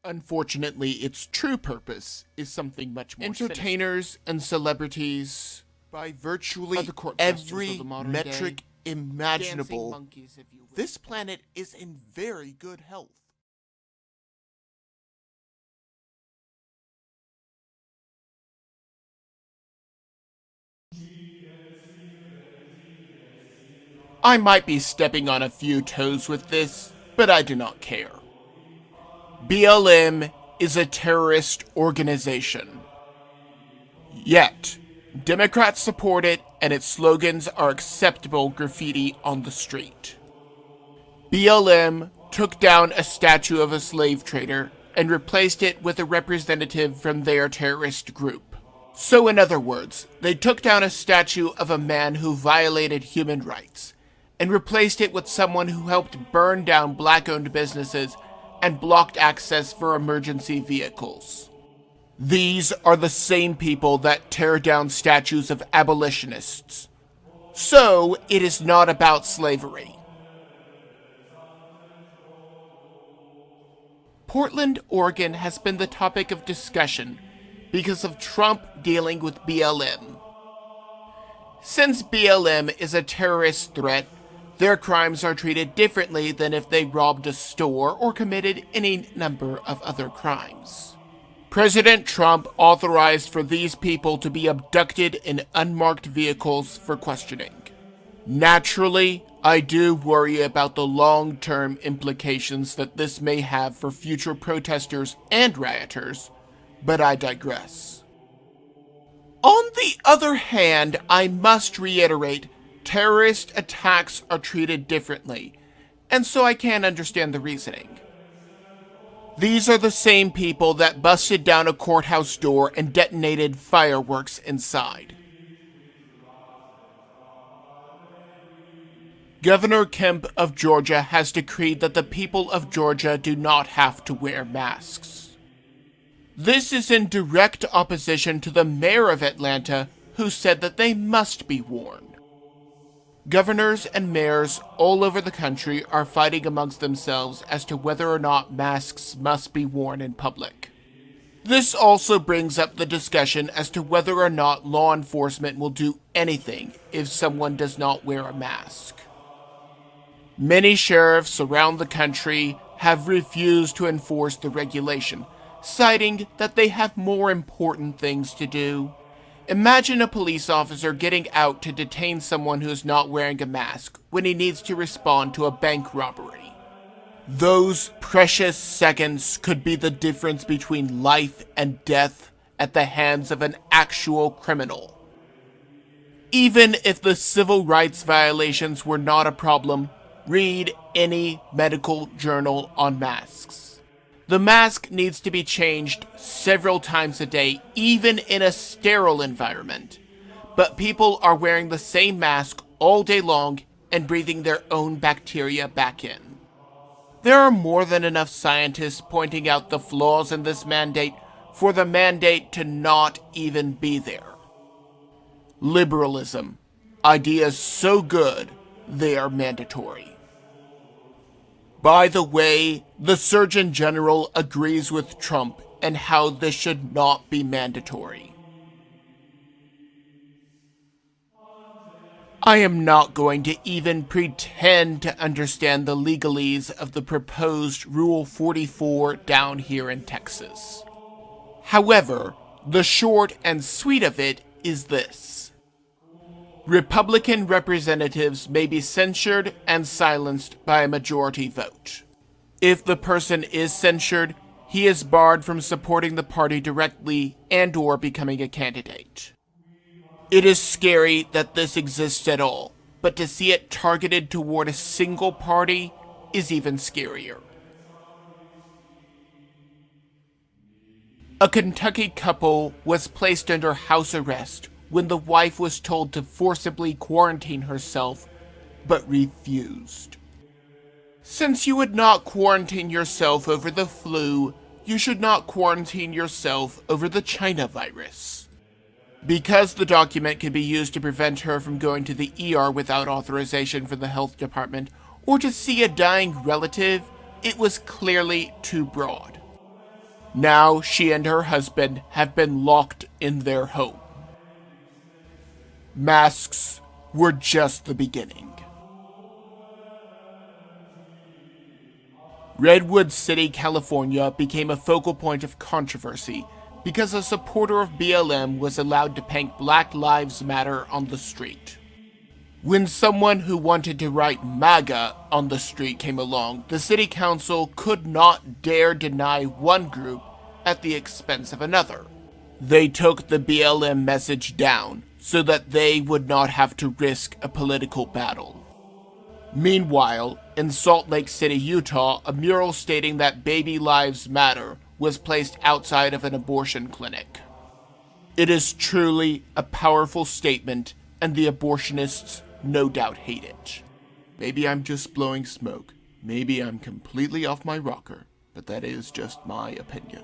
Unfortunately, its true purpose is something much more entertainers and celebrities, by virtually every metric imaginable, monkeys, this planet is in very good health. I might be stepping on a few toes with this, but I do not care. BLM is a terrorist organization. Yet, Democrats support it and its slogans are acceptable graffiti on the street. BLM took down a statue of a slave trader and replaced it with a representative from their terrorist group. So in other words, they took down a statue of a man who violated human rights and replaced it with someone who helped burn down black-owned businesses and blocked access for emergency vehicles. These are the same people that tear down statues of abolitionists. So it is not about slavery. Portland, Oregon has been the topic of discussion because of Trump dealing with BLM. Since BLM is a terrorist threat, their crimes are treated differently than if they robbed a store or committed any number of other crimes. President Trump authorized for these people to be abducted in unmarked vehicles for questioning. Naturally, I do worry about the long-term implications that this may have for future protesters and rioters, but I digress. On the other hand, I must reiterate, terrorist attacks are treated differently, and so I can understand the reasoning. These are the same people that busted down a courthouse door and detonated fireworks inside. Governor Kemp of Georgia has decreed that the people of Georgia do not have to wear masks. This is in direct opposition to the mayor of Atlanta, who said that they must be worn. Governors and mayors all over the country are fighting amongst themselves as to whether or not masks must be worn in public. This also brings up the discussion as to whether or not law enforcement will do anything if someone does not wear a mask. Many sheriffs around the country have refused to enforce the regulation, citing that they have more important things to do. Imagine a police officer getting out to detain someone who is not wearing a mask when he needs to respond to a bank robbery. Those precious seconds could be the difference between life and death at the hands of an actual criminal. Even if the civil rights violations were not a problem, read any medical journal on masks. The mask needs to be changed several times a day, even in a sterile environment. But people are wearing the same mask all day long and breathing their own bacteria back in. There are more than enough scientists pointing out the flaws in this mandate for the mandate to not even be there. Liberalism. Ideas so good, they are mandatory. By the way, the Surgeon General agrees with Trump and how this should not be mandatory. I am not going to even pretend to understand the legalese of the proposed Rule 44 down here in Texas. However, the short and sweet of it is this. Republican representatives may be censured and silenced by a majority vote. If the person is censured, he is barred from supporting the party directly and/or becoming a candidate. It is scary that this exists at all, but to see it targeted toward a single party is even scarier. A Kentucky couple was placed under house arrest when the wife was told to forcibly quarantine herself, but refused. Since you would not quarantine yourself over the flu, you should not quarantine yourself over the China virus. Because the document could be used to prevent her from going to the ER without authorization from the health department, or to see a dying relative, it was clearly too broad. Now she and her husband have been locked in their home. Masks were just the beginning. Redwood City, California became a focal point of controversy because a supporter of BLM was allowed to paint Black Lives Matter on the street. When someone who wanted to write MAGA on the street came along, the city council could not dare deny one group at the expense of another. They took the BLM message down so that they would not have to risk a political battle. Meanwhile, in Salt Lake City, Utah, a mural stating that baby lives matter was placed outside of an abortion clinic. It is truly a powerful statement, and the abortionists no doubt hate it. Maybe I'm just blowing smoke. Maybe I'm completely off my rocker, but that is just my opinion.